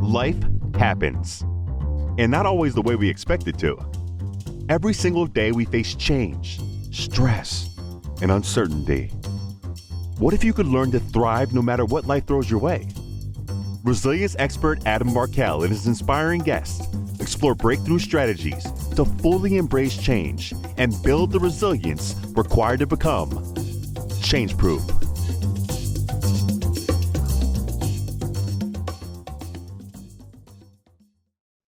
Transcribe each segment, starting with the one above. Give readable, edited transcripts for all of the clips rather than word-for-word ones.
Life happens, and not always the way we expect it to. Every single day we face change, stress, and uncertainty. What if you could learn to thrive no matter what life throws your way? Resilience expert Adam Markel and his inspiring guests explore breakthrough strategies to fully embrace change and build the resilience required to become change-proof.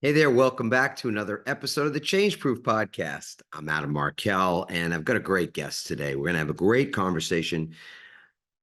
Hey there, welcome back to another episode of the Change Proof Podcast. I'm Adam Markel, and I've got a great guest today. We're going to have a great conversation.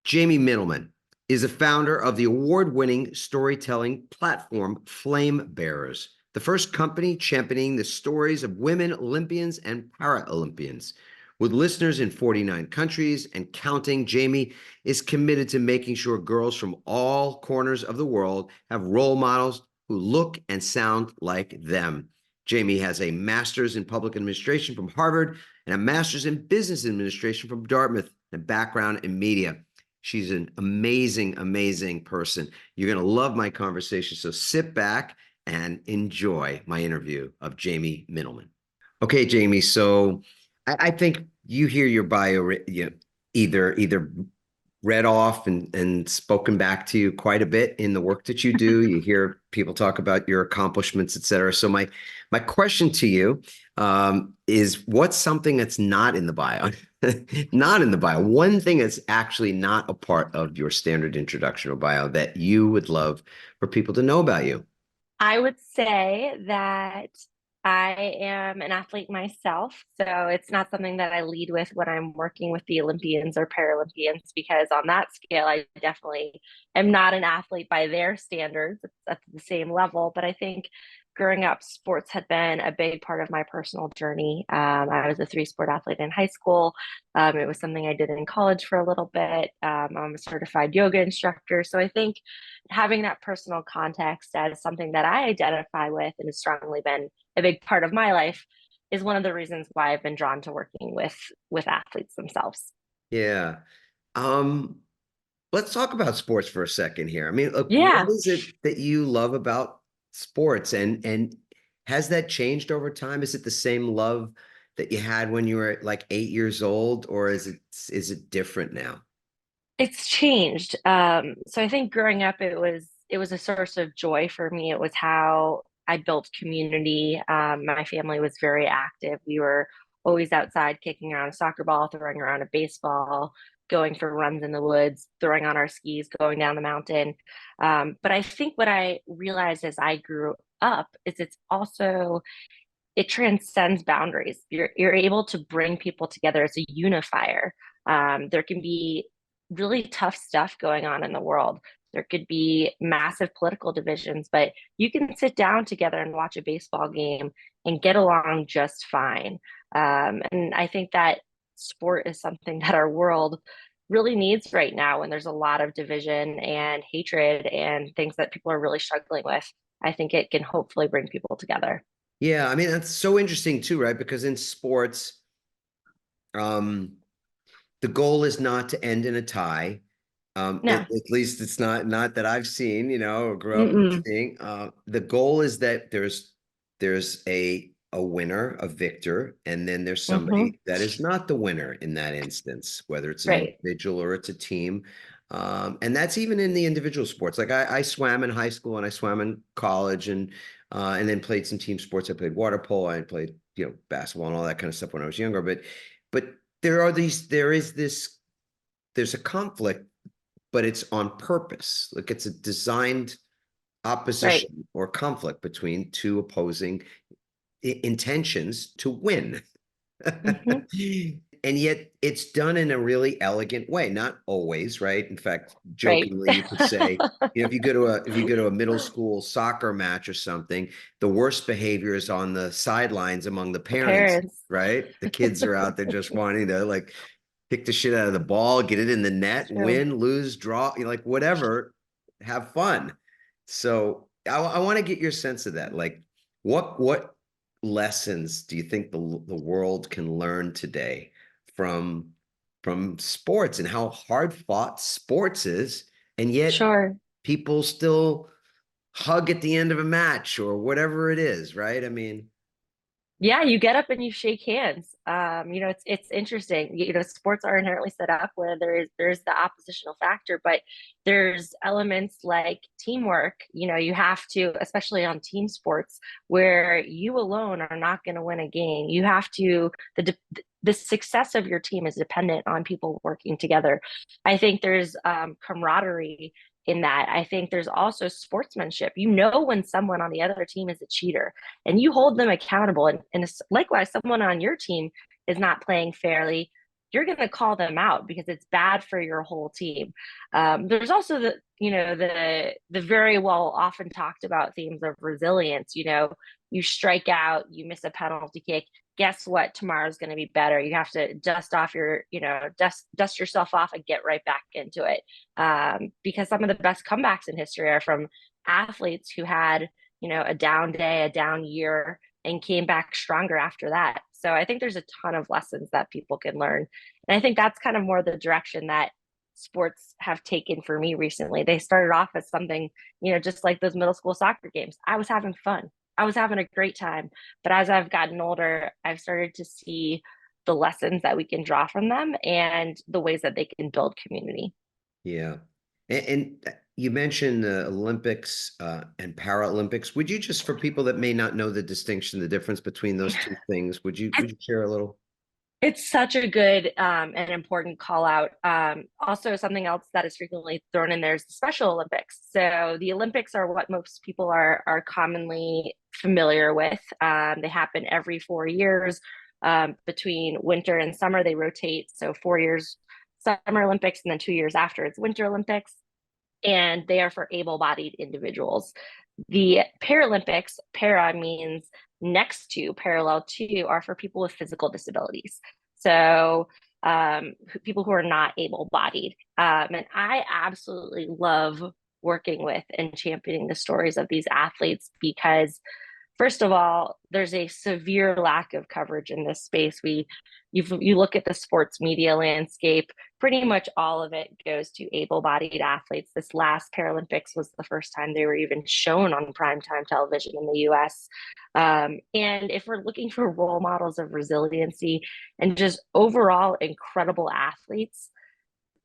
Jamie Mittelman is the founder of the award-winning storytelling platform Flame Bearers, the first company championing the stories of women Olympians and Paralympians. With listeners in 49 countries and counting, Jamie is committed to making sure girls from all corners of the world have role models who look and sound like them. Jamie has a master's in public administration from Harvard and a master's in business administration from Dartmouth and a background in media. She's an amazing, amazing person. You're going to love my conversation, so sit back and enjoy my interview of Jamie Mittelman. Okay, Jamie, so I think you hear your bio either read off and spoken back to you quite a bit in the work that you do. You hear people talk about your accomplishments, et cetera. So my question to you is, what's something that's not in the bio? Not in the bio. One thing that's actually not a part of your standard introduction or bio that you would love for people to know about you. I would say that I am an athlete myself, so it's not something that I lead with when I'm working with the Olympians or Paralympians, because on that scale, I definitely am not an athlete by their standards. It's at the same level, but I think growing up, sports had been a big part of my personal journey. I was a three-sport athlete in high school. It was something I did in college for a little bit. I'm a certified yoga instructor, so I think having that personal context as something that I identify with and has strongly been a big part of my life is one of the reasons why I've been drawn to working with athletes themselves. Yeah. Let's talk about sports for a second here. I mean, look, Yeah. what is it that you love about sports, and has that changed over time? Is it the same love that you had when you were like 8 years old, or is it different now? It's changed. So I think growing up, it was a source of joy for me. It was how I built community. My family was very active. We were always outside kicking around a soccer ball, throwing around a baseball, going for runs in the woods, throwing on our skis, going down the mountain. But I think what I realized as I grew up is it transcends boundaries. You're able to bring people together as a unifier. There can be really tough stuff going on in the world. There could be massive political divisions, but you can sit down together and watch a baseball game and get along just fine. And I think that sport is something that our world really needs right now when there's a lot of division and hatred and things that people are really struggling with. I think it can hopefully bring people together. Yeah, I mean, that's so interesting too, right? Because in sports, the goal is not to end in a tie. No. At least it's not that I've seen, or grew up Mm-mm. seeing. The goal is that there's a winner, a victor, and then there's Mm-hmm. somebody that is not the winner in that instance, whether it's an Right. individual or it's a team. And that's even in the individual sports. Like I swam in high school and I swam in college, and then played some team sports. I played water polo. I played, basketball and all that kind of stuff when I was younger. But there's a conflict, but it's on purpose. Like it's a designed Right. opposition or conflict between two opposing intentions to win. Mm-hmm. And yet it's done in a really elegant way, not always, right? In fact, Right. jokingly, you could say, if you go to a middle school soccer match or something, the worst behavior is on the sidelines among the The parents, parents. right? The kids are out there just wanting to like kick the shit out of the ball, get it in the net, True. win, lose, draw, like whatever, have fun. So I want to get your sense of that. Like, what lessons do you think the world can learn today from sports and how hard fought sports is, and yet Sure. people still hug at the end of a match or whatever it is, right? I mean, Yeah, you get up and you shake hands. It's interesting. Sports are inherently set up where there's the oppositional factor, but there's elements like teamwork. You have to, especially on team sports, where you alone are not going to win a game. You have to the success of your team is dependent on people working together. I think there's camaraderie in that. I think there's also sportsmanship. When someone on the other team is a cheater and you hold them accountable. And likewise, someone on your team is not playing fairly, you're going to call them out because it's bad for your whole team. There's also the very well often talked about themes of resilience. You strike out, you miss a penalty kick. Guess what? Tomorrow's going to be better. You have to dust yourself off and get right back into it. Because some of the best comebacks in history are from athletes who had a down day, a down year, and came back stronger after that. So I think there's a ton of lessons that people can learn. And I think that's kind of more the direction that sports have taken for me recently. They started off as something, just like those middle school soccer games. I was having fun. I was having a great time. But as I've gotten older, I've started to see the lessons that we can draw from them and the ways that they can build community. yeah. And you mentioned the Olympics and Paralympics. Would you just, for people that may not know the distinction, the difference between those two things, would you share a little? It's such a good and important call out. Also, something else that is frequently thrown in there is the Special Olympics. So the Olympics are what most people are commonly familiar with. They happen every 4 years. Between winter and summer, they rotate. So 4 years, Summer Olympics, and then 2 years after, it's Winter Olympics. And they are for able-bodied individuals. The Paralympics, para means next to, parallel to, are for people with physical disabilities. So people who are not able-bodied. And I absolutely love working with and championing the stories of these athletes because first of all, there's a severe lack of coverage in this space. You look at the sports media landscape, pretty much all of it goes to able-bodied athletes. This last Paralympics was the first time they were even shown on primetime television in the US. And if we're looking for role models of resiliency and just overall incredible athletes,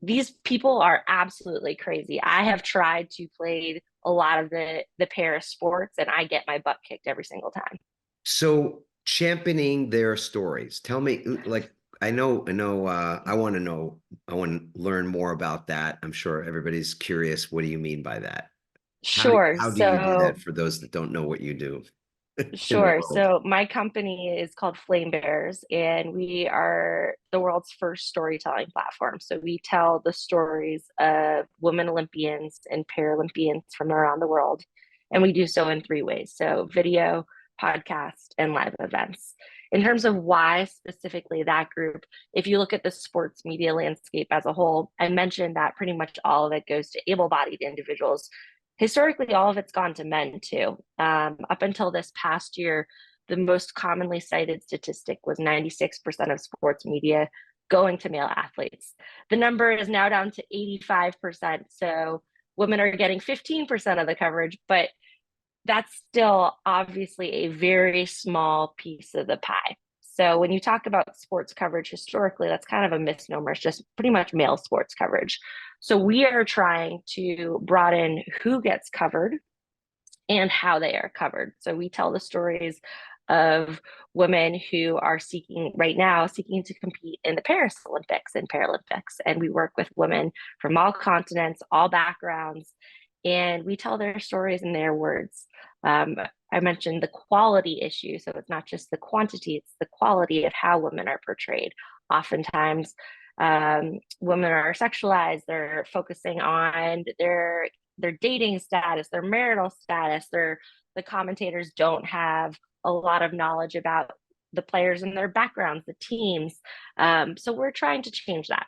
these people are absolutely crazy. I have tried to play a lot of the Paris sports and I get my butt kicked every single time. So championing their stories. Tell me, like, I want to know, I want to learn more about that. I'm sure everybody's curious. What do you mean by that? Sure. How do you do that for those that don't know what you do in the Sure. world? So my company is called Flame Bearers, and we are the world's first storytelling platform. So we tell the stories of women Olympians and Paralympians from around the world. And we do so in three ways. So video, podcast, and live events. In terms of why specifically that group, if you look at the sports media landscape as a whole, I mentioned that pretty much all of it goes to able-bodied individuals. Historically, all of it's gone to men too. Up until this past year, the most commonly cited statistic was 96% of sports media going to male athletes. The number is now down to 85%. So women are getting 15% of the coverage, but that's still obviously a very small piece of the pie. So when you talk about sports coverage historically, that's kind of a misnomer. It's just pretty much male sports coverage. So we are trying to broaden who gets covered and how they are covered. So we tell the stories of women who are seeking to compete in the Paris Olympics and Paralympics. And we work with women from all continents, all backgrounds, and we tell their stories in their words. I mentioned the quality issue. So it's not just the quantity, it's the quality of how women are portrayed. Oftentimes, women are sexualized. They're focusing on their dating status, their marital status. The commentators don't have a lot of knowledge about the players and their backgrounds, the teams. So we're trying to change that.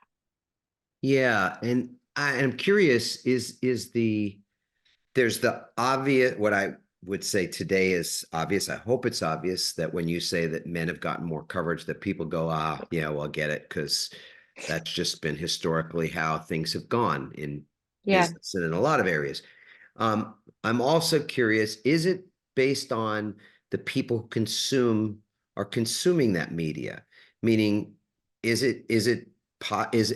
Yeah, and I'm curious, there's the obvious, what I would say today is obvious. I hope it's obvious that when you say that men have gotten more coverage, that people go, yeah, well, get it, because that's just been historically how things have gone in Yeah. business and in a lot of areas. I'm also curious, is it based on the people who are consuming that media? Meaning, is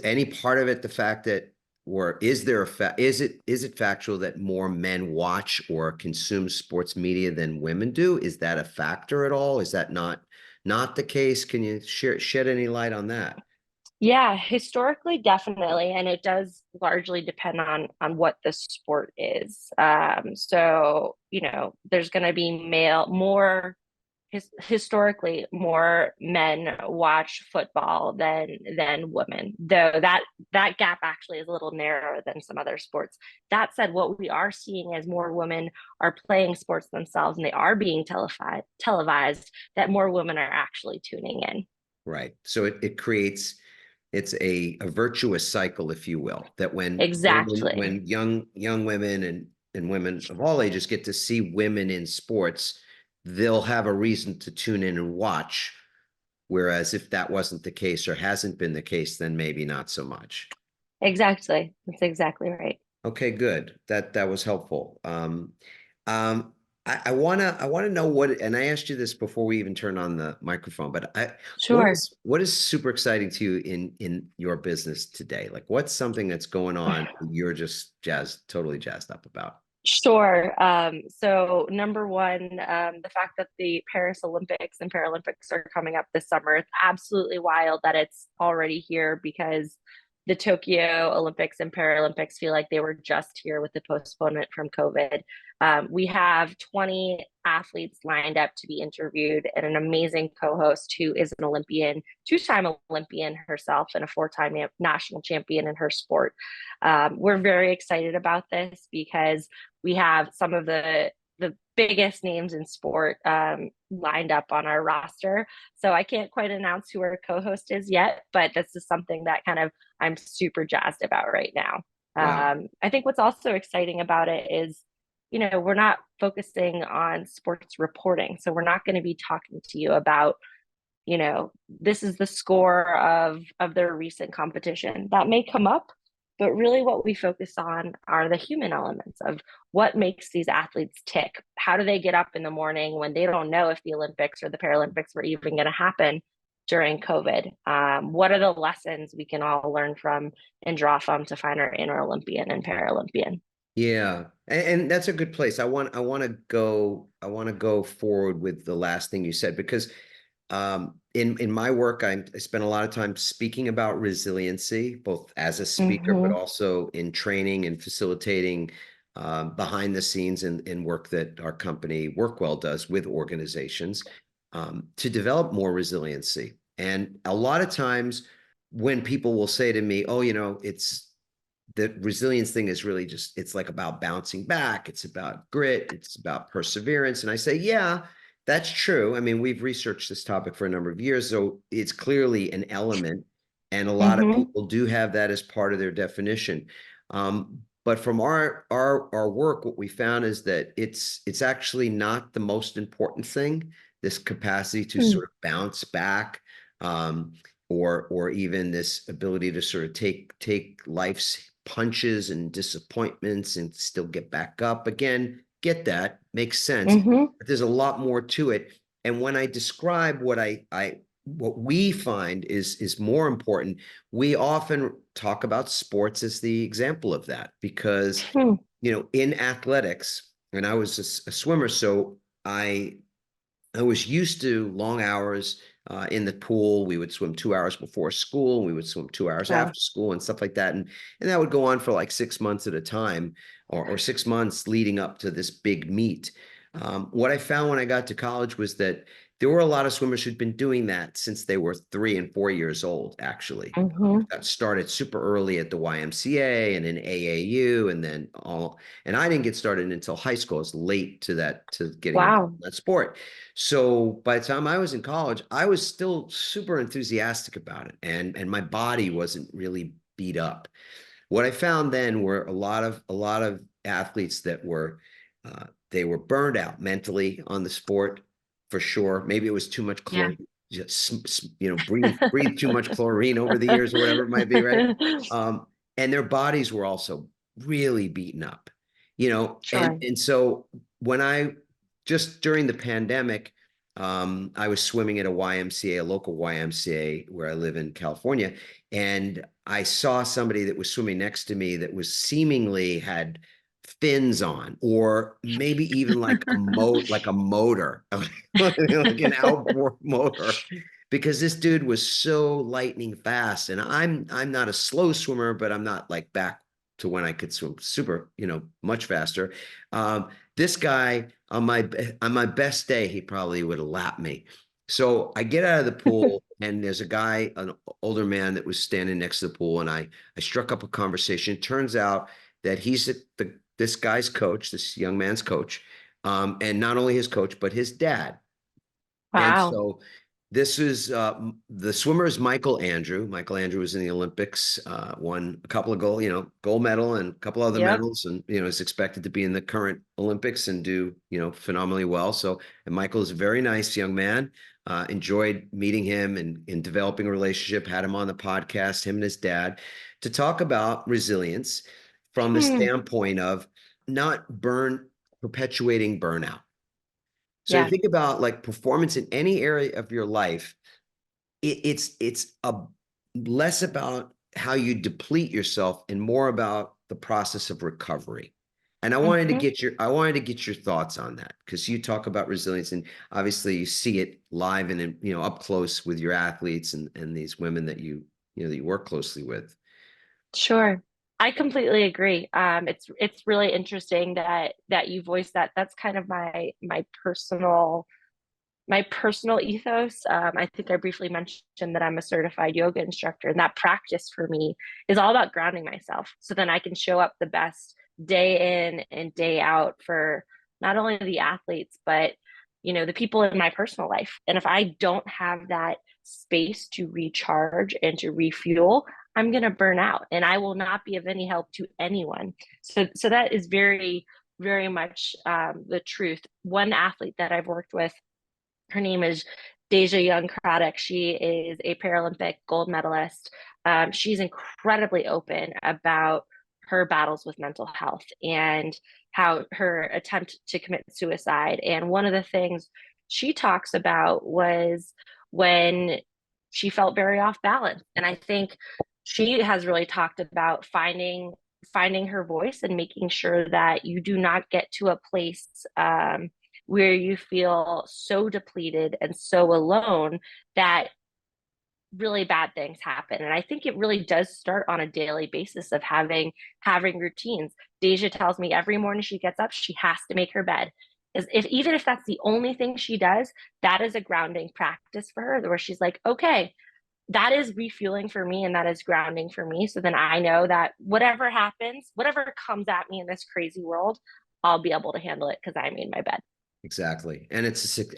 any part of it the fact that, or is there is it factual that more men watch or consume sports media than women do? Is that a factor at all? Is that not the case? Can you shed any light on that? Yeah, historically, definitely, and it does largely depend on what the sport is. So there's going to be historically more men watch football than women, though that gap actually is a little narrower than some other sports. That said, what we are seeing is more women are playing sports themselves, and they are being televised. That more women are actually tuning in. Right. So it creates, it's a virtuous cycle, if you will, that Exactly. when young women and women of all ages get to see women in sports, they'll have a reason to tune in and watch. Whereas if that wasn't the case or hasn't been the case, then maybe not so much. Exactly. That's exactly right. Okay, good. That was helpful. Um, I wanna know what, and I asked you this before we even turned on the microphone, but Sure. what is super exciting to you in your business today? Like, what's something that's going on you're just totally jazzed up about? Sure. So number one, the fact that the Paris Olympics and Paralympics are coming up this summer, it's absolutely wild that it's already here because the Tokyo Olympics and Paralympics feel like they were just here with the postponement from COVID. We have 20 athletes lined up to be interviewed and an amazing co-host who is an Olympian, two-time Olympian herself and a four-time national champion in her sport. We're very excited about this because we have some of the biggest names in sport lined up on our roster. So I can't quite announce who our co-host is yet, but this is something that kind of I'm super jazzed about right now. Wow. I think what's also exciting about it is, we're not focusing on sports reporting. So we're not going to be talking to you about, this is the score of their recent competition. That may come up, but really what we focus on are the human elements of what makes these athletes tick. How do they get up in the morning when they don't know if the Olympics or the Paralympics were even going to happen during COVID? What are the lessons we can all learn from and draw from to find our inner Olympian and Paralympian? Yeah, and that's a good place. I want to go forward with the last thing you said, because in my work, I spend a lot of time speaking about resiliency, both as a speaker, but Mm-hmm. also in training and facilitating behind the scenes in work that our company Workwell does with organizations to develop more resiliency. And a lot of times when people will say to me, "Oh, it's the resilience thing is really just, it's like about bouncing back. It's about grit. It's about perseverance." And I say, yeah, that's true. I mean, we've researched this topic for a number of years, so it's clearly an element. And a lot of Mm-hmm. people do have that as part of their definition. But from our work, what we found is that it's actually not the most important thing, this capacity to sort of bounce back, or even this ability to sort of take life's punches and disappointments and still get back up again. Get that, makes sense, Mm-hmm. but there's a lot more to it. And when I describe what we find is more important, we often talk about sports as the example of that, because Hmm. in athletics, and I was a swimmer, so I was used to long hours in the pool. We would swim 2 hours before school. We would swim 2 hours Wow. after school and stuff like that. And that would go on for like 6 months at a time, or 6 months leading up to this big meet. What I found when I got to college was that there were a lot of swimmers who'd been doing that since they were 3 and 4 years old, actually. Mm-hmm. Got started super early at the YMCA and in AAU, and I didn't get started until high school. I was late to getting into Wow. that sport. So by the time I was in college, I was still super enthusiastic about it, and my body wasn't really beat up. What I found then were a lot of athletes that they were burned out mentally on the sport, for sure. Maybe it was too much Yeah. chlorine, just breathe too much chlorine over the years or whatever it might be, right? And their bodies were also really beaten up. Sure. And so when just during the pandemic, I was swimming at a YMCA, a local YMCA where I live in California, and I saw somebody that was swimming next to me that was seemingly had fins on, or maybe even like like a motor, like an outboard motor, because this dude was so lightning fast. And I'm not a slow swimmer, but I'm not like back to when I could swim super, much faster. This guy on my best day, he probably would have lapped me. So I get out of the pool, and there's a guy, an older man that was standing next to the pool, and I struck up a conversation. Turns out that he's this guy's coach, this young man's coach, and not only his coach but his dad. And Wow. so this is the swimmer is Michael Andrew. Michael Andrew was in the Olympics, won a couple of gold medal and a couple other Yep. medals, and is expected to be in the current Olympics and do phenomenally well. So, and Michael is a very nice young man. Enjoyed meeting him and developing a relationship. Had him on the podcast, him and his dad, to talk about resilience from the Hmm. standpoint of not perpetuating burnout. So you Yeah. think about like performance in any area of your life, it's a less about how you deplete yourself and more about the process of recovery. And Hmm. I wanted to get your thoughts on that, because you talk about resilience, and obviously you see it live and up close with your athletes and these women that that you work closely with. Sure. I completely agree. It's really interesting that you voiced that. That's kind of my personal ethos. I think I briefly mentioned that I'm a certified yoga instructor, and that practice for me is all about grounding myself so then I can show up the best day in and day out for not only the athletes, but the people in my personal life. And if I don't have that space to recharge and to refuel, I'm going to burn out and I will not be of any help to anyone. So that is very, very much the truth. One athlete that I've worked with, her name is Deja Young Craddock. She is a Paralympic gold medalist. She's incredibly open about her battles with mental health and how her attempt to commit suicide. And one of the things she talks about was when she felt very off balance. And I think she has really talked about finding her voice and making sure that you do not get to a place where you feel so depleted and so alone that really bad things happen. And I think it really does start on a daily basis of having routines. Deja tells me every morning she gets up, she has to make her bed. If even if that's the only thing she does, that is a grounding practice for her, where she's like, okay, that is refueling for me and that is grounding for me. So then I know that whatever happens, whatever comes at me in this crazy world, I'll be able to handle it because I made my bed. Exactly. And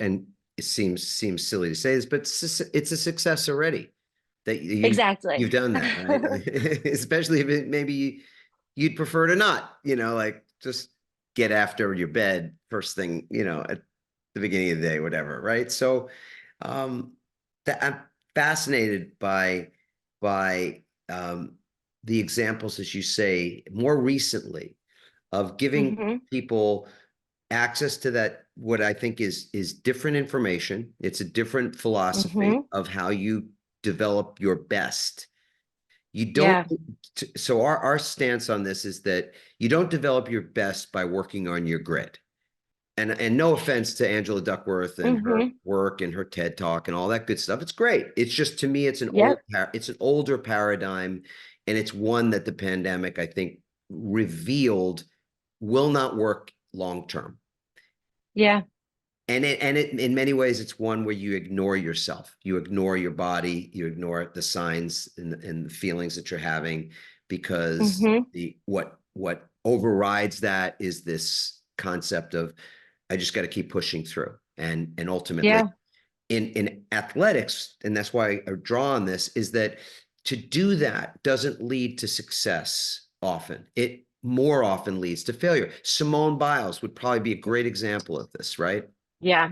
and it seems silly to say this, but it's a success already that you've Exactly. done that, right? Especially if maybe you'd prefer to not, like just get after your bed first thing, at the beginning of the day, whatever, right? So um that I'm fascinated by the examples, as you say, more recently, of giving Hmm. people access to that, what I think is different information. It's a different philosophy Hmm. of how you develop your best. You don't. Yeah. So our stance on this is that you don't develop your best by working on your grit. And no offense to Angela Duckworth and her Hmm. work and her TED Talk and all that good stuff. It's great. It's just, to me, Yep. it's an older paradigm, and it's one that the pandemic, I think, revealed will not work long term. Yeah. And in many ways, it's one where you ignore yourself, you ignore your body, you ignore the signs and the feelings that you're having, because Hmm. what overrides that is this concept of, I just got to keep pushing through. And ultimately, Yeah. in athletics, and that's why I draw on this, is that to do that doesn't lead to success often. It more often leads to failure. Simone Biles would probably be a great example of this, right? Yeah.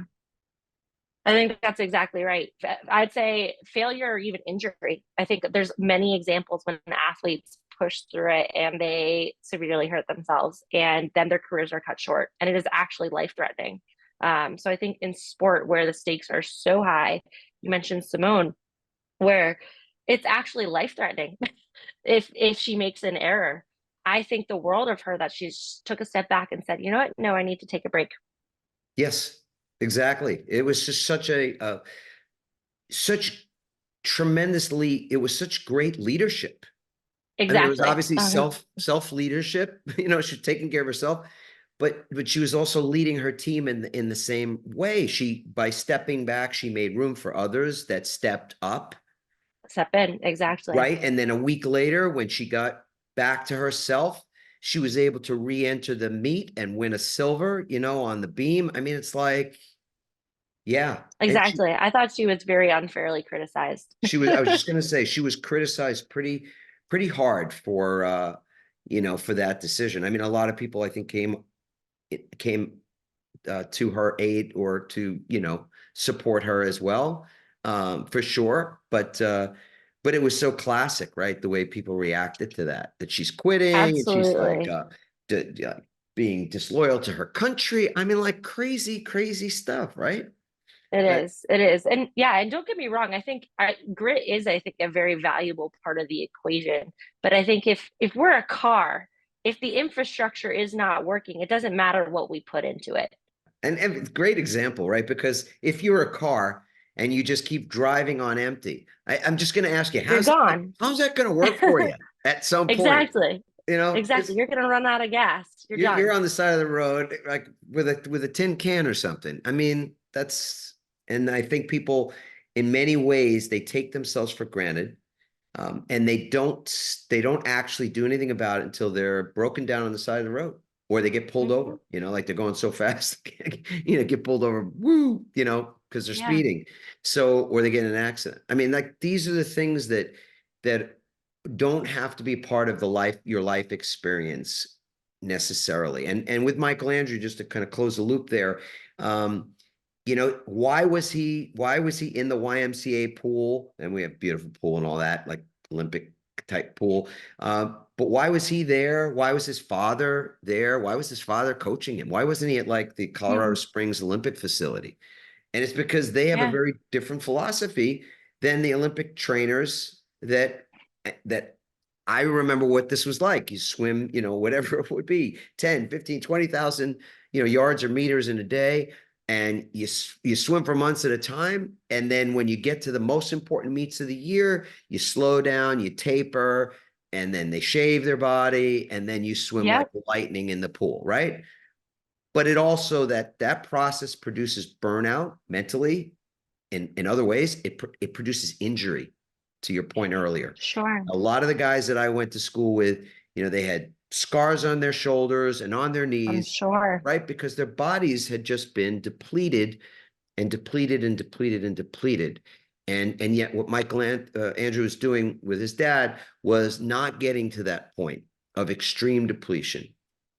I think that's exactly right. I'd say failure or even injury. I think there's many examples when athletes push through it and they severely hurt themselves, and then their careers are cut short, and it is actually life-threatening. So I think in sport where the stakes are so high, you mentioned Simone, where it's actually life-threatening if she makes an error. I think the world of her that she's took a step back and said, you know what? No, I need to take a break. Yes, exactly. It was just such tremendously, it was such great leadership. I mean, it was Exactly. obviously self leadership. She's taking care of herself, but she was also leading her team in the same way. She, by stepping back, she made room for others that stepped up, Step in. Exactly. right? And then a week later, when she got back to herself, she was able to re-enter the meet and win a silver, on the beam. I mean, it's like, yeah. And Exactly. I thought she was very unfairly criticized. I was just going to say, she was criticized pretty hard for that decision. I mean, a lot of people, I think, came to her aid or to, support her as well, for sure. But it was so classic, right? The way people reacted to that she's quitting and she's like, Absolutely. being disloyal to her country. I mean, like crazy, crazy stuff, right? It But is. It is. And yeah, and don't get me wrong, I think grit is, I think, a very valuable part of the equation. But I think if we're a car, if the infrastructure is not working, it doesn't matter what we put into it. and great example, right? Because if you're a car and you just keep driving on empty, I'm just going to ask you, You're gone. how's that going to work for you at some point? Exactly. It's Exactly. You're gonna run out of gas. You're you're done. on the side of the road like with a tin can or something. I mean, and I think people, in many ways, they take themselves for granted, and they don't actually do anything about it until they're broken down on the side of the road, or they get pulled Mhm. over. Like they're going so fast, get pulled over, woo, because they're Yeah. speeding. So, or they get in an accident. I mean, like these are the things that don't have to be part of your life experience necessarily. And with Michael Andrew, just to kind of close the loop there, why was he in the YMCA pool? And we have beautiful pool and all that, like Olympic type pool. But why was he there? Why was his father there? Why was his father coaching him? Why wasn't he at like the Colorado Mhm. Springs Olympic facility? And it's because they have a Yeah. very different philosophy than the Olympic trainers that I remember what this was like. You swim, whatever it would be, 10, 15, 20,000, yards or meters in a day. And you swim for months at a time. And then when you get to the most important meets of the year, you slow down, you taper, and then they shave their body. And then you swim like Yep. lightning in the pool, right? But it also, that process produces burnout mentally. In other ways, it produces injury, to your point earlier. Sure. A lot of the guys that I went to school with, they had scars on their shoulders and on their I'm knees, sure. right? Because their bodies had just been depleted and depleted and depleted and depleted. And yet what Andrew was doing with his dad was not getting to that point of extreme depletion.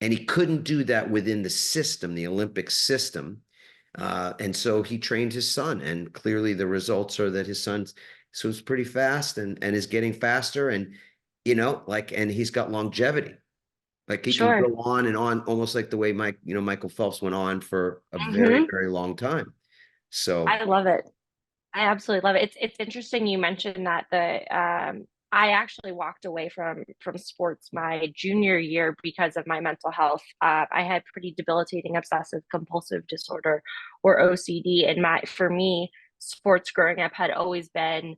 And he couldn't do that within the system, the Olympic system. And so he trained his son, and clearly the results are that his son swims pretty fast and is getting faster. And, and he's got longevity. Like he can Sure. go on and on, almost like the way Michael Phelps went on for a very, Hmm. very long time. So, I love it. I absolutely love it. It's interesting you mentioned that I actually walked away from sports my junior year because of my mental health. I had pretty debilitating obsessive compulsive disorder, or OCD, and for me, sports growing up had always been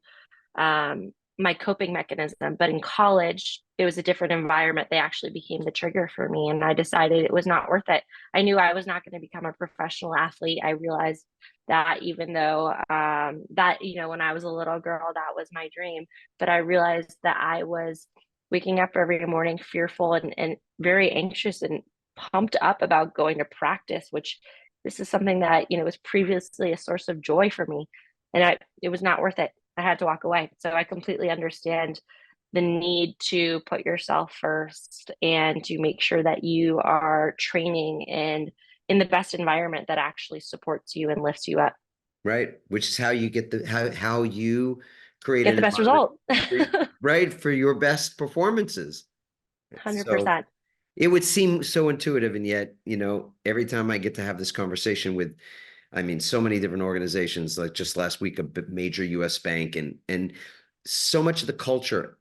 my coping mechanism. But in college, it was a different environment. They actually became the trigger for me, and I decided it was not worth it. I knew I was not going to become a professional athlete. I realized that, even though that, when I was a little girl, that was my dream. But I realized that I was waking up every morning fearful and very anxious and pumped up about going to practice, which this is something that, was previously a source of joy for me. And it was not worth it. I had to walk away. So I completely understand the need to put yourself first and to make sure that you are training and in the best environment that actually supports you and lifts you up. right. Which is how you get how you create Get an the best environment, result. right, for your best performances. So 100%. it would seem so intuitive, and yet, every time I get to have this conversation with, I mean, so many different organizations, like just last week, major US bank, and so much of the culture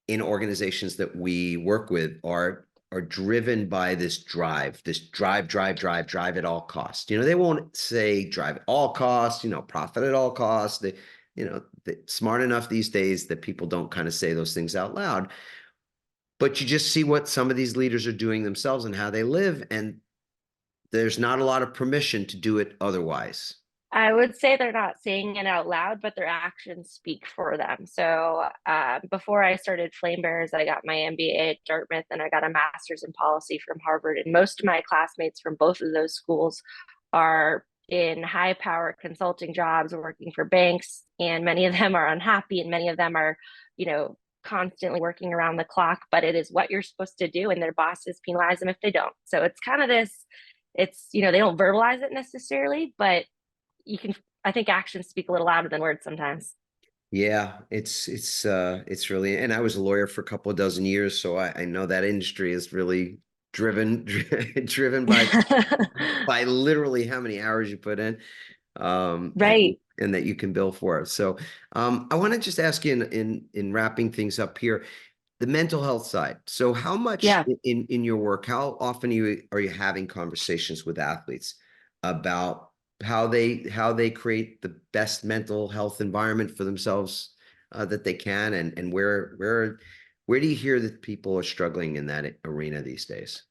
in organizations that we work with are driven by this drive at all costs. They won't say drive at all costs, profit at all costs. They're smart enough these days that people don't kind of say those things out loud. But you just see what some of these leaders are doing themselves and how they live, and there's not a lot of permission to do it otherwise. I would say they're not saying it out loud, but their actions speak for them. So before I started Flame Bearers, I got my MBA at Dartmouth and I got a master's in policy from Harvard. And most of my classmates from both of those schools are in high power consulting jobs working for banks. And many of them are unhappy and many of them are, constantly working around the clock, but it is what you're supposed to do. And their bosses penalize them if they don't. So it's kind of they don't verbalize it necessarily, but I think actions speak a little louder than words sometimes. Yeah, it's really, and I was a lawyer for a couple of dozen years, so I know that industry is really driven by literally how many hours you put in, Right. and that you can bill for. So I want to just ask you in wrapping things up here, the mental health side. So how much Yeah. in your work, how often are you having conversations with athletes about how they create the best mental health environment for themselves that they can, and where do you hear that people are struggling in that arena these days?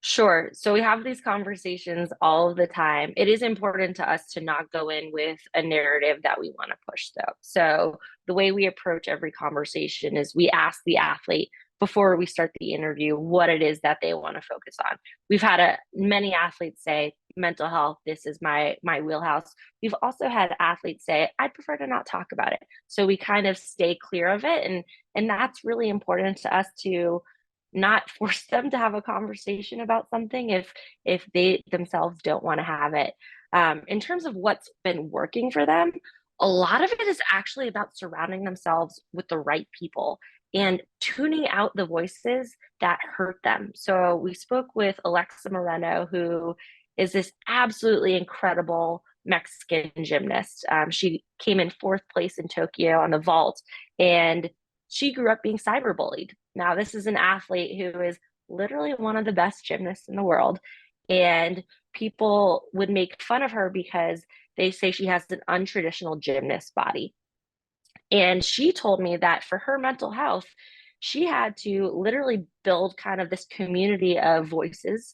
Sure. So we have these conversations all of the time. It is important to us to not go in with a narrative that we want to push, though. So the way we approach every conversation is we ask the athlete before we start the interview what it is that they want to focus on. We've had many athletes say mental health, this is my wheelhouse. We've also had athletes say I'd prefer to not talk about it. So we kind of stay clear of it, and that's really important to us to not force them to have a conversation about something if they themselves don't want to have it. In terms of what's been working for them, a lot of it is actually about surrounding themselves with the right people and tuning out the voices that hurt them. So we spoke with Alexa Moreno, who is this absolutely incredible Mexican gymnast. She came in fourth place in Tokyo on the vault, and she grew up being cyberbullied. Now, this is an athlete who is literally one of the best gymnasts in the world. And people would make fun of her because they say she has an untraditional gymnast body. And she told me that for her mental health, she had to literally build kind of this community of voices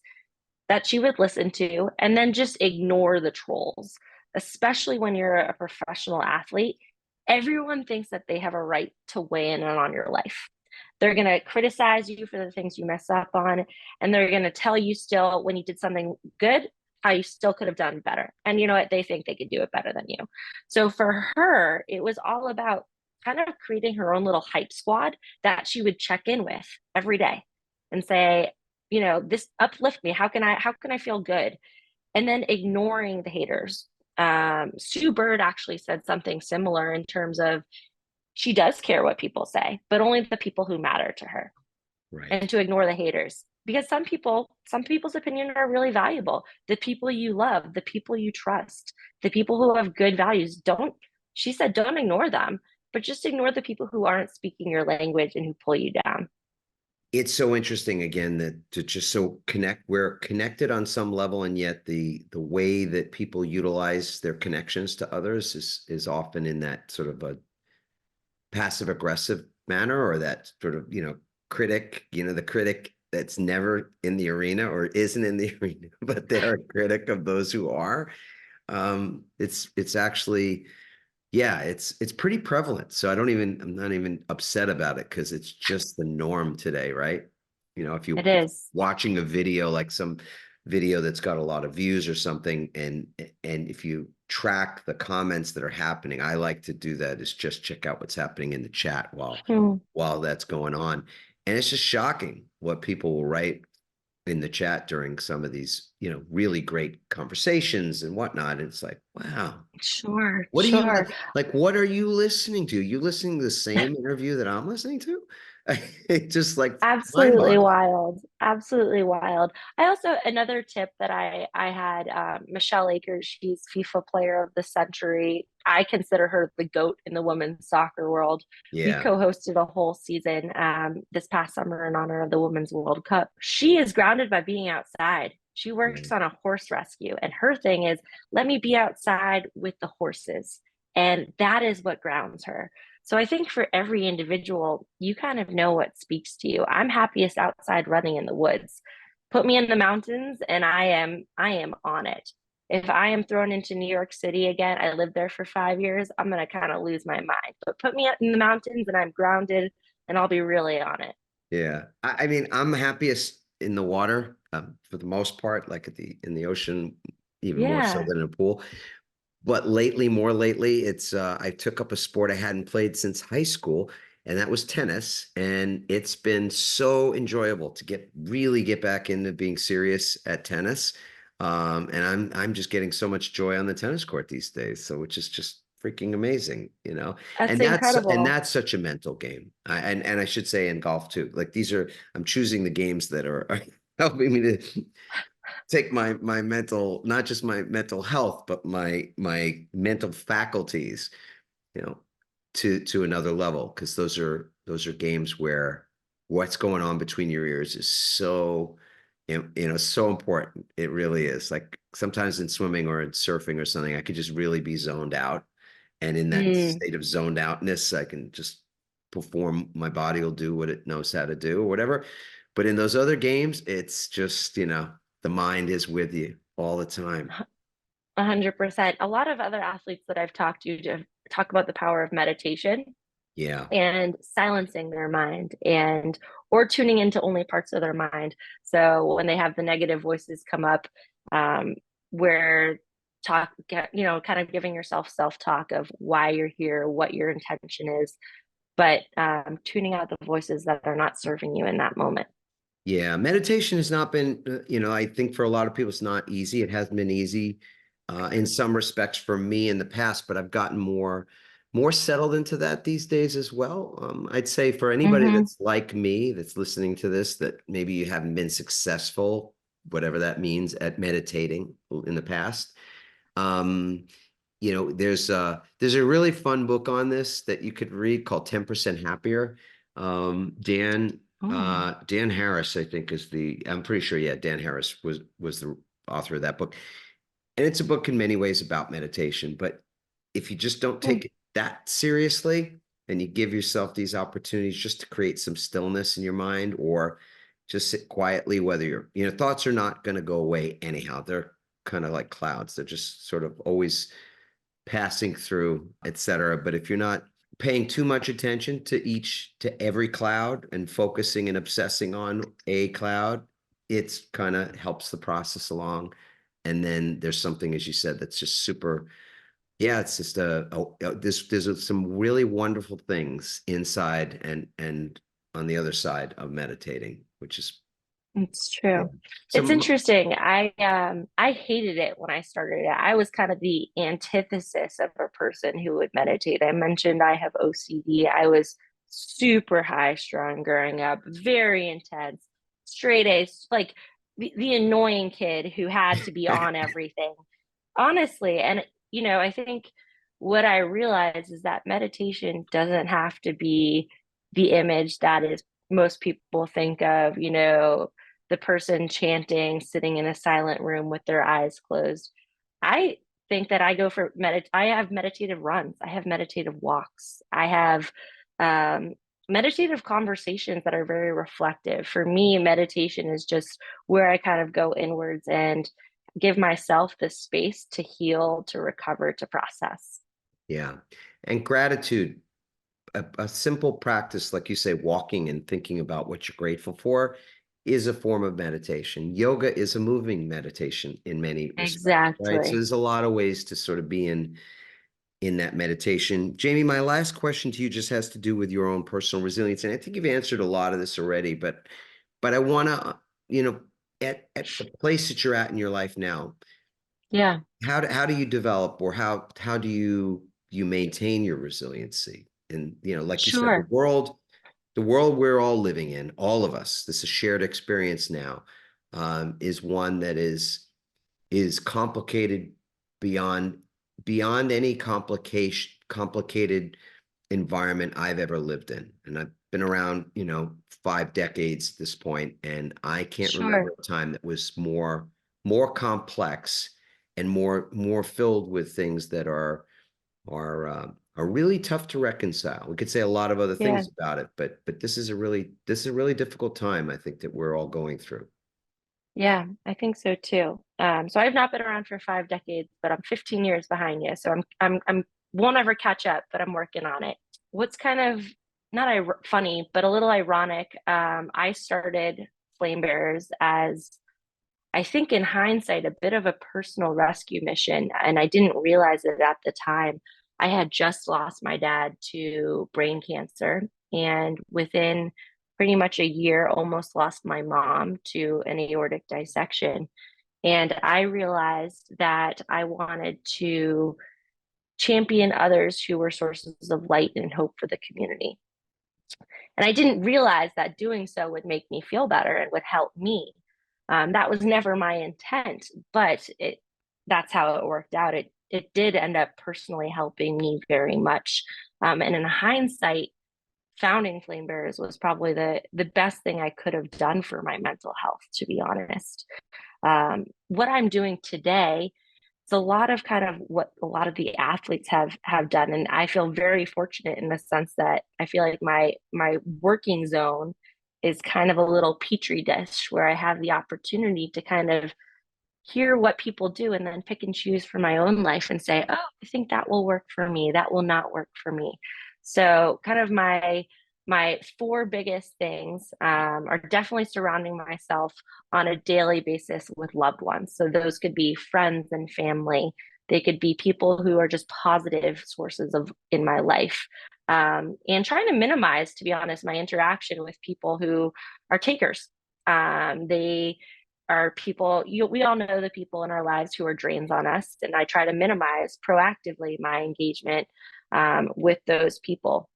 that she would listen to and then just ignore the trolls, especially when you're a professional athlete. Everyone thinks that they have a right to weigh in on your life. They're going to criticize you for the things you mess up on, and they're going to tell you still when you did something good, how you still could have done better. And you know what? They think they could do it better than you. So for her, it was all about kind of creating her own little hype squad that she would check in with every day and say, this uplift me. How can I feel good? And then ignoring the haters. Sue Bird actually said something similar in terms of she does care what people say, but only the people who matter to her, Right. and to ignore the haters. Because some people's opinion are really valuable. The people you love, the people you trust, the people who have good values, she said, don't ignore them, but just ignore the people who aren't speaking your language and who pull you down. It's so interesting again that to just we're connected on some level, and yet the way that people utilize their connections to others is often in that sort of a passive aggressive manner, or that sort of, critic, the critic that's never in the arena or isn't in the arena, but they're a critic of those who are. It's actually, yeah, it's pretty prevalent. So I'm not even upset about it, because it's just the norm today, right? If It you're is. watching a video, like some video that's got a lot of views or something, and if you track the comments that are happening, I like to do that, is just check out what's happening in the chat while that's going on. And it's just shocking what people will write in the chat during some of these, really great conversations and whatnot. And it's like, wow, Sure. what are you listening to? You listening to the same interview that I'm listening to? It's just like mind Absolutely boggling. wild. Absolutely wild. I also, another tip that I had, Michelle Akers, she's FIFA player of the century. I consider her the GOAT in the women's soccer world. We Yeah. co-hosted a whole season this past summer in honor of the Women's World Cup. She is grounded by being outside. She Yeah. works on a horse rescue, and her thing is, let me be outside with the horses. And that is what grounds her. So I think for every individual, you kind of know what speaks to you. I'm happiest outside running in the woods. Put me in the mountains and I am on it. If I am thrown into New York City again, I lived there for 5 years, I'm gonna kind of lose my mind. But put me out in the mountains and I'm grounded and I'll be really on it. Yeah. I mean, I'm happiest in the water, for the most part, like in the ocean, even more so Yeah. than in a pool. But more lately, it's I took up a sport I hadn't played since high school, and that was tennis. And it's been so enjoyable to really get back into being serious at tennis. And I'm just getting so much joy on the tennis court these days. So which is just freaking amazing, you know. That's And incredible. that's such a mental game. And I should say in golf too. Like I'm choosing the games that are helping me to take my mental, not just my mental health, but my mental faculties, you know, to another level. Because those are games where what's going on between your ears is so, so important. It really is. Like sometimes in swimming or in surfing or something, I could just really be zoned out. And in that Mm, state of zoned outness, I can just perform, my body will do what it knows how to do or whatever. But in those other games, it's just, the mind is with you all the time. 100%. A lot of other athletes that I've talked to talk about the power of meditation Yeah. and silencing their mind and or tuning into only parts of their mind. So when they have the negative voices come up, um, where kind of giving yourself self-talk of why you're here, what your intention is, but tuning out the voices that are not serving you in that moment. Yeah. Meditation has not been, I think for a lot of people, it's not easy. It hasn't been easy in some respects for me in the past, but I've gotten more settled into that these days as well. I'd say for anybody Mm-hmm. that's like me, that's listening to this, that maybe you haven't been successful, whatever that means, at meditating in the past. Um, there's a really fun book on this that you could read called 10% Happier. Oh, Dan Harris, I think I'm pretty sure, yeah, Dan Harris was the author of that book. And it's a book in many ways about meditation, but if you just don't cool. take it that seriously and you give yourself these opportunities just to create some stillness in your mind or just sit quietly, whether thoughts are not going to go away anyhow. They're kind of like clouds. They're just sort of always passing through, etc. But if you're not paying too much attention to every cloud and focusing and obsessing on a cloud, it's kind of helps the process along. And then there's something, as you said, that's just super. Yeah, it's just there's some really wonderful things inside and on the other side of meditating, which is It's yeah. true. It's So interesting. I hated it when I started it. I was kind of the antithesis of a person who would meditate. I mentioned I have OCD. I was super high strung growing up, very intense, straight A's, like the annoying kid who had to be on everything. Honestly, and I think what I realized is that meditation doesn't have to be the image that is most people think of, the person chanting, sitting in a silent room with their eyes closed. I think that I have meditative runs, I have meditative walks, I have um, meditative conversations that are very reflective. For me, meditation is just where I kind of go inwards and give myself the space to heal, to recover, to process. yeah, and gratitude, a simple practice, like you say, walking and thinking about what you're grateful for is a form of meditation. Yoga is a moving meditation in many respects, right? So Exactly. there's a lot of ways to sort of be in that meditation. Jamie, my last question to you just has to do with your own personal resilience. And I think you've answered a lot of this already, but I want to, at the place that you're at in your life now, Yeah, how do you develop or how do you maintain your resiliency? And like you said, the sure. world. the world we're all living in, all of us, this is shared experience now, is one that is complicated beyond any complicated environment I've ever lived in. And I've been around, 5 decades at this point, and I can't remember Sure. a time that was more complex and more filled with things that are really tough to reconcile. We could say a lot of other Yeah. things about it, but this is a really difficult time, I think, that we're all going through. Yeah, I think so too. So I've not been around for 5 decades, but I'm 15 years behind you. So I'm won't ever catch up, but I'm working on it. What's kind of not funny, but a little ironic. I started Flame Bearers as, I think in hindsight, a bit of a personal rescue mission, and I didn't realize it at the time. I had just lost my dad to brain cancer, and within pretty much a year, almost lost my mom to an aortic dissection. And I realized that I wanted to champion others who were sources of light and hope for the community. And I didn't realize that doing so would make me feel better and would help me. That was never my intent, but that's how it worked out. It did end up personally helping me very much. And in hindsight, founding Flame Bearers was probably the best thing I could have done for my mental health, to be honest. What I'm doing today, it's a lot of kind of what a lot of the athletes have done, and I feel very fortunate in the sense that I feel like my working zone is kind of a little petri dish where I have the opportunity to kind of hear what people do and then pick and choose for my own life and say, oh, I think that will work for me, that will not work for me. So kind of my four biggest things are definitely surrounding myself on a daily basis with loved ones. So those could be friends and family. They could be people who are just positive sources of in my life. And trying to minimize, to be honest, my interaction with people who are takers. They are people, we all know the people in our lives who are drains on us. And I try to minimize proactively my engagement with those people.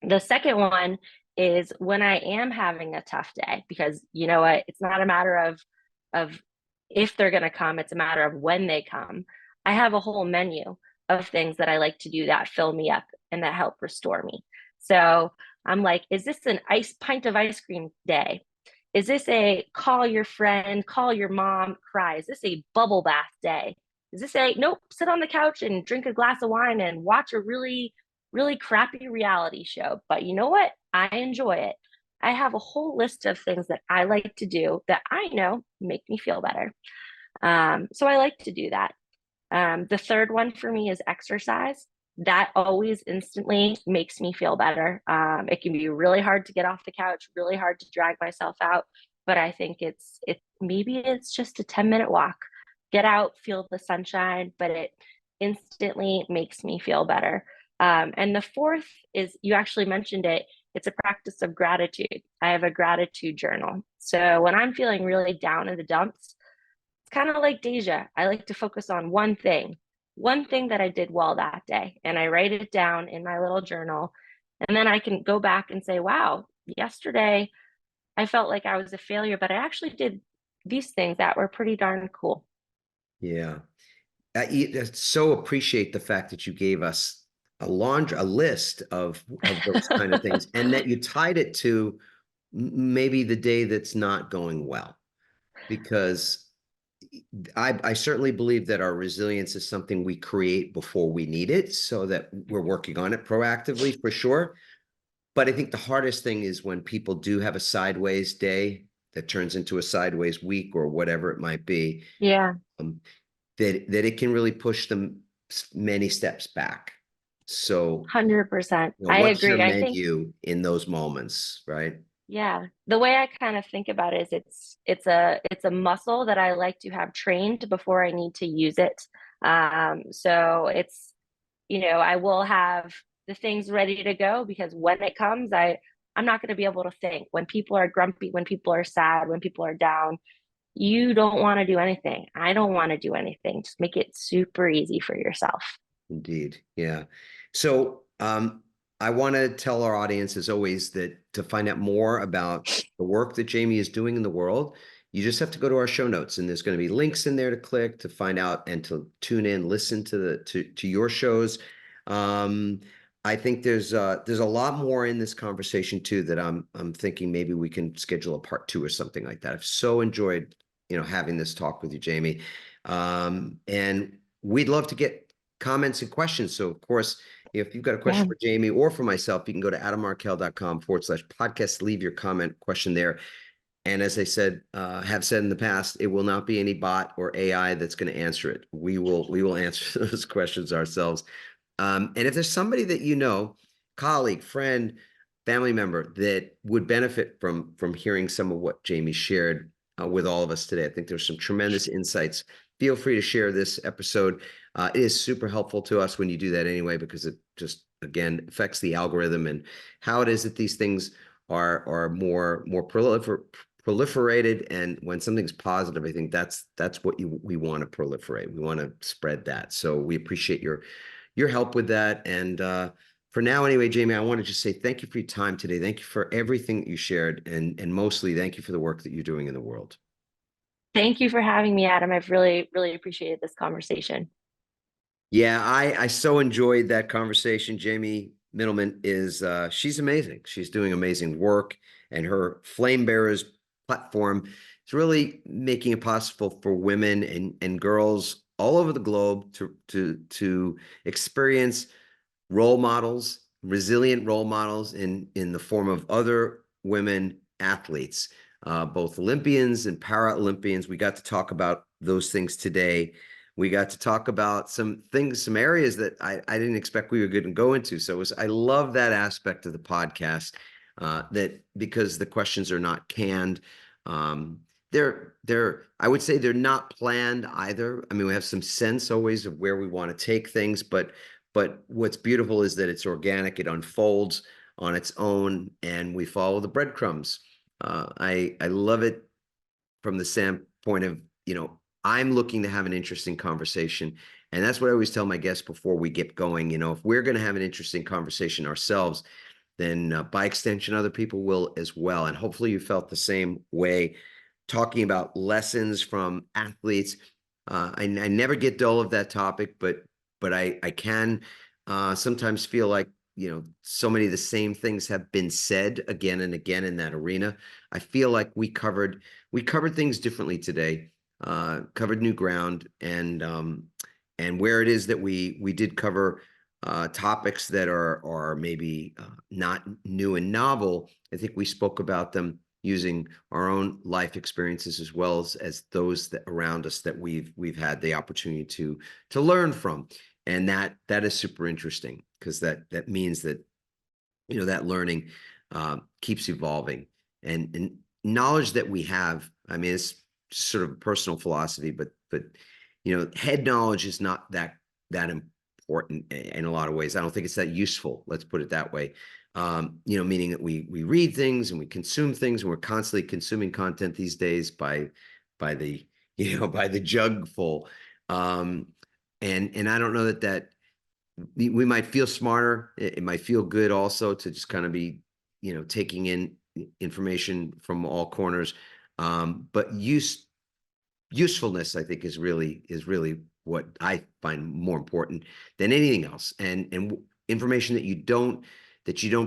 The second one is when I am having a tough day, because you know what, it's not a matter of if they're going to come, it's a matter of when they come. I have a whole menu of things that I like to do that fill me up and that help restore me. So I'm like, is this an pint of ice cream day? Is this a call your friend, call your mom, cry? Is this a bubble bath day? Is this a nope, sit on the couch and drink a glass of wine and watch a really crappy reality show? But you know what? I enjoy it. I have a whole list of things that I like to do that I know make me feel better. So I like to do that. The third one for me is exercise. That always instantly makes me feel better. It can be really hard to get off the couch, really hard to drag myself out, but I think maybe it's just a 10-minute walk. Get out, feel the sunshine, but it instantly makes me feel better. And the fourth is, you actually mentioned it, it's a practice of gratitude. I have a gratitude journal. So when I'm feeling really down in the dumps, it's kind of like Deja. I like to focus on one thing that I did well that day, and I write it down in my little journal. And then I can go back and say, wow, yesterday I felt like I was a failure, but I actually did these things that were pretty darn cool. Yeah. I so appreciate the fact that you gave us a list of those kind of things, and that you tied it to maybe the day that's not going well, because I certainly believe that our resilience is something we create before we need it, so that we're working on it proactively for sure. But I think the hardest thing is when people do have a sideways day that turns into a sideways week or whatever it might be. Yeah, Um, that it can really push them many steps back. So, 100%. I what's your agree. I think, menu in those moments, right? yeah, the way I kind of think about it is it's a muscle that I like to have trained before I need to use it. So I will have the things ready to go, because when it comes, I'm not going to be able to think. When people are grumpy, when people are sad, when people are down, you don't want to do anything. I don't want to do anything. Just make it super easy for yourself. Indeed. Yeah. So, I want to tell our audience, as always, that to find out more about the work that Jamie is doing in the world, you just have to go to our show notes, and there's going to be links in there to click to find out and to tune in, listen to your shows. Um, I think there's a lot more in this conversation too that I'm thinking maybe we can schedule a part 2 or something like that. I've so enjoyed, having this talk with you, Jamie. And we'd love to get comments and questions. So of course, if you've got a question Yeah. for Jamie or for myself, you can go to adammarkel.com/podcast, leave your comment question there. And as I said, have said in the past, it will not be any bot or AI that's going to answer it. We will answer those questions ourselves. And if there's somebody that colleague, friend, family member that would benefit from hearing some of what Jamie shared with all of us today, I think there's some tremendous insights. Feel free to share this episode. It is super helpful to us when you do that anyway, because it just, again, affects the algorithm and how it is that these things are more proliferated. And when something's positive, I think that's what we want to proliferate. We want to spread that. So we appreciate your help with that. And for now, anyway, Jamie, I want to just say thank you for your time today. Thank you for everything that you shared, and mostly thank you for the work that you're doing in the world. Thank you for having me, Adam. I've really, really appreciated this conversation. Yeah, I so enjoyed that conversation. Jamie Mittelman she's amazing. She's doing amazing work, and her Flame Bearers platform is really making it possible for women and girls all over the globe to experience role models, resilient role models in the form of other women athletes, both Olympians and Paralympians. We got to talk about those things today. We got to talk about some things, some areas that I didn't expect we were going to go into. So I love that aspect of the podcast, that because the questions are not canned. I would say they're not planned either. I mean, we have some sense always of where we want to take things, but what's beautiful is that it's organic. It unfolds on its own, and we follow the breadcrumbs. I love it from the standpoint of, I'm looking to have an interesting conversation. And that's what I always tell my guests before we get going. If we're going to have an interesting conversation ourselves, then by extension, other people will as well. And hopefully you felt the same way, talking about lessons from athletes. I never get dull of that topic, but I can sometimes feel like, so many of the same things have been said again and again in that arena. I feel like we covered things differently today, covered new ground, and where it is that we did cover topics that are maybe not new and novel. I think we spoke about them using our own life experiences as well as those that around us that we've had the opportunity to learn from. And that is super interesting, because that means that, that learning keeps evolving, and knowledge that we have. I mean, it's sort of a personal philosophy, but head knowledge is not that important in a lot of ways. I don't think it's that useful. Let's put it that way. Meaning that we read things and we consume things, and we're constantly consuming content these days by the by the jug full. And I don't know that we might feel smarter. It might feel good also to just kind of be, taking in information from all corners. But usefulness, I think, is really what I find more important than anything else. And information that you don't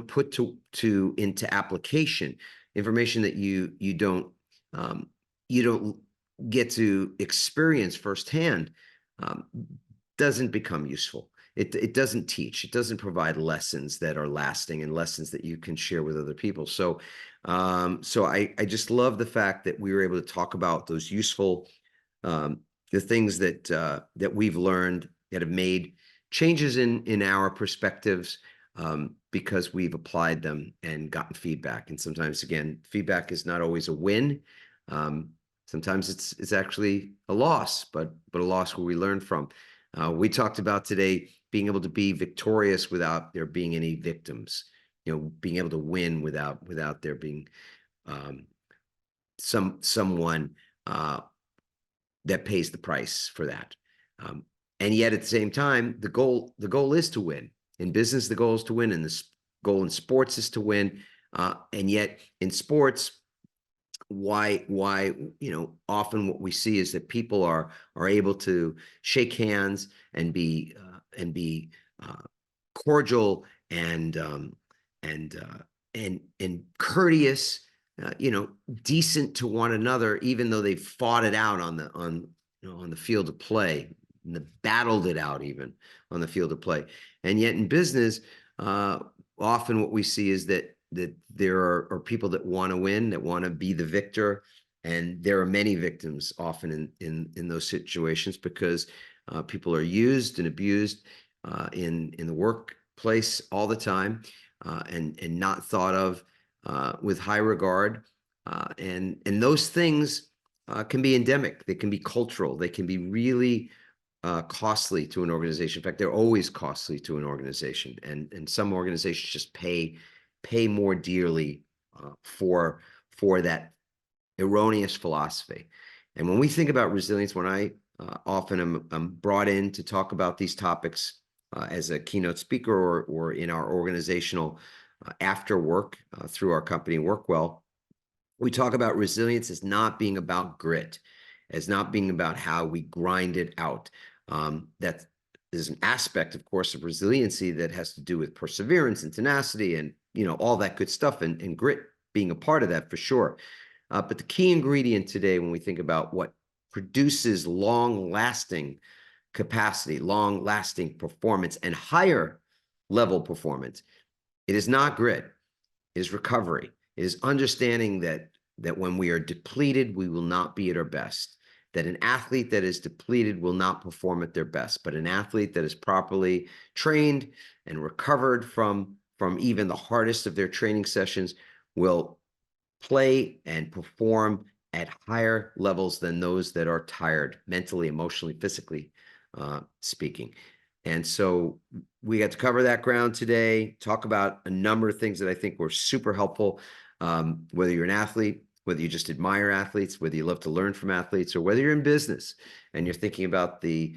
put into application, information that you don't get to experience firsthand, doesn't become useful. It doesn't teach. It doesn't provide lessons that are lasting and lessons that you can share with other people. So I just love the fact that we were able to talk about those useful, the things that we've learned that have made changes in our perspectives, because we've applied them and gotten feedback. And sometimes, again, feedback is not always a win. Sometimes it's actually a loss, but a loss where we learn from. We talked about today being able to be victorious without there being any victims, being able to win without there being someone that pays the price for that. And yet at the same time, the goal is to win. In business, the goal is to win. In goal in sports is to win. And yet in sports, why, often what we see is that people are able to shake hands and be cordial and courteous, decent to one another, even though they fought it out on the field of play, and battled it out even on the field of play. And yet in business, often what we see is that there are people that want to win, that want to be the victor, and there are many victims often in those situations, because people are used and abused in the workplace all the time, and not thought of with high regard, and those things can be endemic. They can be cultural. They can be really costly to an organization. In fact, they're always costly to an organization, and some organizations just pay more dearly for that erroneous philosophy. And when we think about resilience, when I often am brought in to talk about these topics as a keynote speaker or in our organizational after work through our company Workwell, we talk about resilience as not being about grit, as not being about how we grind it out. That is an aspect, of course, of resiliency that has to do with perseverance and tenacity and all that good stuff, and grit being a part of that for sure. But the key ingredient today, when we think about what produces long-lasting capacity, long-lasting performance, and higher level performance, it is not grit. It is recovery. It is understanding that when we are depleted, we will not be at our best. That an athlete that is depleted will not perform at their best, but an athlete that is properly trained and recovered from even the hardest of their training sessions will play and perform at higher levels than those that are tired, mentally, emotionally, physically speaking. And so we got to cover that ground today, talk about a number of things that I think were super helpful, whether you're an athlete, whether you just admire athletes, whether you love to learn from athletes, or whether you're in business and you're thinking about the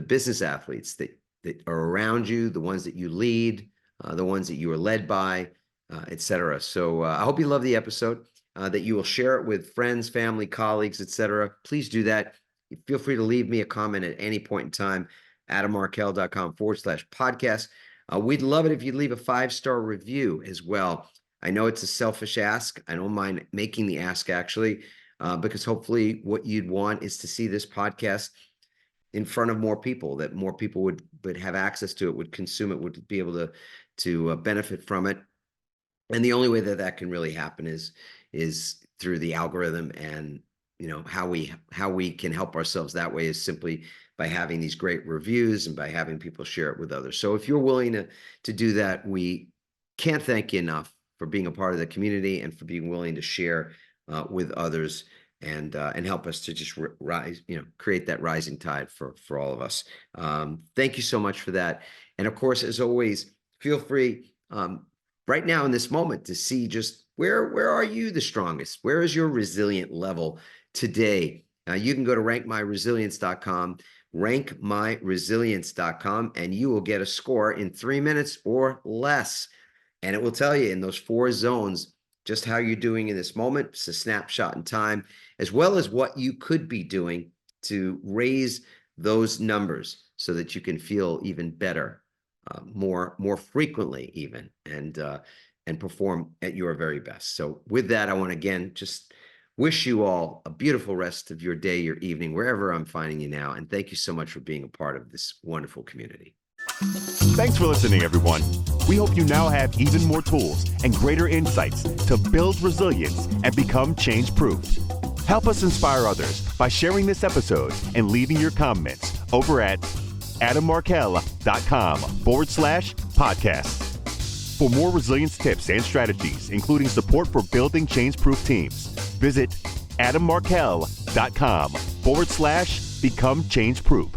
business athletes that are around you, the ones that you lead, the ones that you are led by, et cetera. So I hope you love the episode, that you will share it with friends, family, colleagues, et cetera. Please do that. Feel free to leave me a comment at any point in time, adammarkel.com/podcast. We'd love it if you'd leave a 5-star review as well. I know it's a selfish ask. I don't mind making the ask, actually, because hopefully what you'd want is to see this podcast in front of more people, that more people would have access to it, would consume it, would be able to benefit from it. And the only way that can really happen is through the algorithm, and how we can help ourselves that way is simply by having these great reviews and by having people share it with others. So if you're willing to do that, we can't thank you enough for being a part of the community and for being willing to share with others and help us to just rise, create that rising tide for all of us. Thank you so much for that. And of course, as always, feel free right now in this moment to see just where are you the strongest? Where is your resilient level today? You can go to rankmyresilience.com, rankmyresilience.com, and you will get a score in 3 minutes or less. And it will tell you in those 4 zones just how you're doing in this moment. It's a snapshot in time, as well as what you could be doing to raise those numbers so that you can feel even better, more frequently even, and perform at your very best. So with that, I want to again just wish you all a beautiful rest of your day, your evening, wherever I'm finding you now. And thank you so much for being a part of this wonderful community. Thanks for listening, everyone. We hope you now have even more tools and greater insights to build resilience and become change-proof. Help us inspire others by sharing this episode and leaving your comments over at adammarkel.com/podcast. For more resilience tips and strategies, including support for building change-proof teams, visit adammarkel.com/become change-proof.